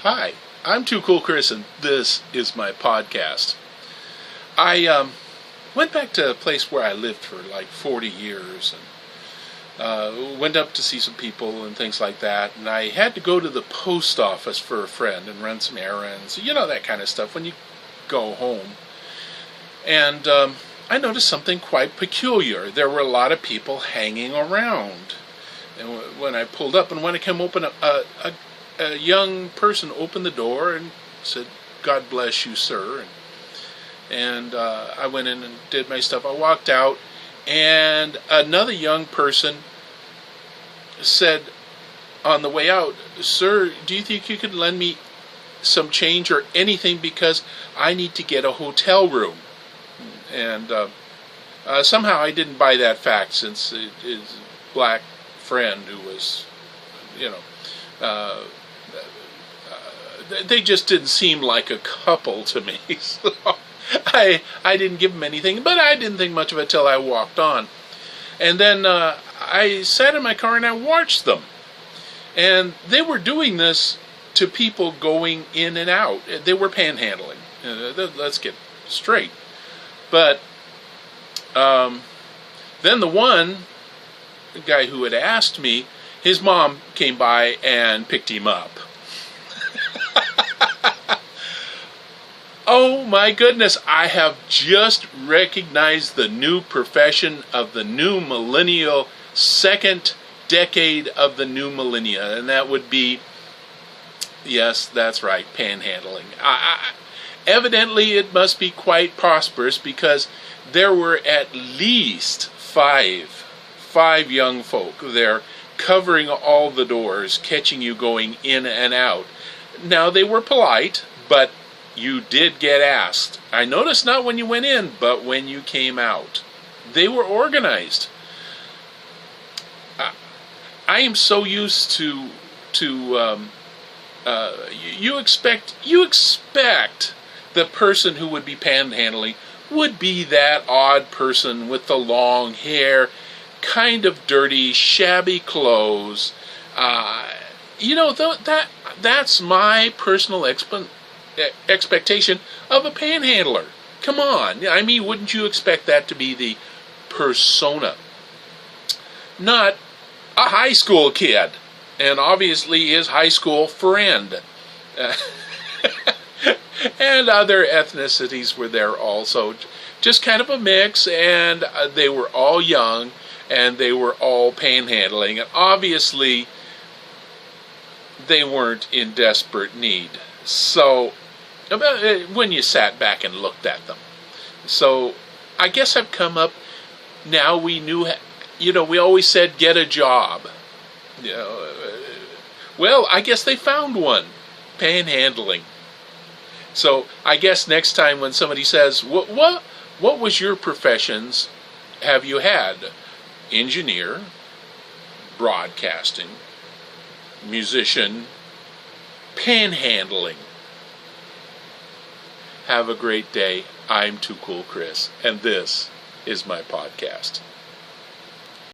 Hi, I'm Too Cool Chris, and this is my podcast. I went back to a place where I lived for like 40 years and went up to see some people and things like that. And I had to go to the post office for a friend and run some errands, that kind of stuff when you go home. And I noticed something quite peculiar. There were a lot of people hanging around. And when I pulled up, and when I came open, a young person opened the door and said, "God bless you, sir." And I went in and did my stuff. I walked out, and another young person said on the way out, "Sir, do you think you could lend me some change or anything, because I need to get a hotel room?" And somehow I didn't buy that fact, since his black friend who was, they just didn't seem like a couple to me. So I didn't give them anything, but I didn't think much of it till I walked on. And then I sat in my car and I watched them. And they were doing this to people going in and out. They were panhandling. Let's get straight. But then the guy who had asked me, his mom came by and picked him up. Oh my goodness, I have just recognized the new profession of the new millennial, second decade of the new millennia, and that would be, yes, that's right, panhandling. Evidently, it must be quite prosperous, because there were at least five young folk there covering all the doors, catching you going in and out. Now, they were polite, but you did get asked. I noticed not when you went in, but when you came out. They were organized. I am so used to you expect the person who would be panhandling would be that odd person with the long hair, kind of dirty, shabby clothes. That's my personal expectation of a panhandler. Come on. I mean, wouldn't you expect that to be the persona? Not a high school kid, and obviously his high school friend. And other ethnicities were there also. Just kind of a mix, and they were all young, and they were all panhandling. And obviously, they weren't in desperate need. So, when you sat back and looked at them. So, I guess I've come up, now we knew, we always said, get a job. Well, I guess they found one, panhandling. So, I guess next time when somebody says, what was your professions have you had? Engineer, broadcasting, musician, panhandling. Have a great day. I'm Too Cool Chris, and this is my podcast.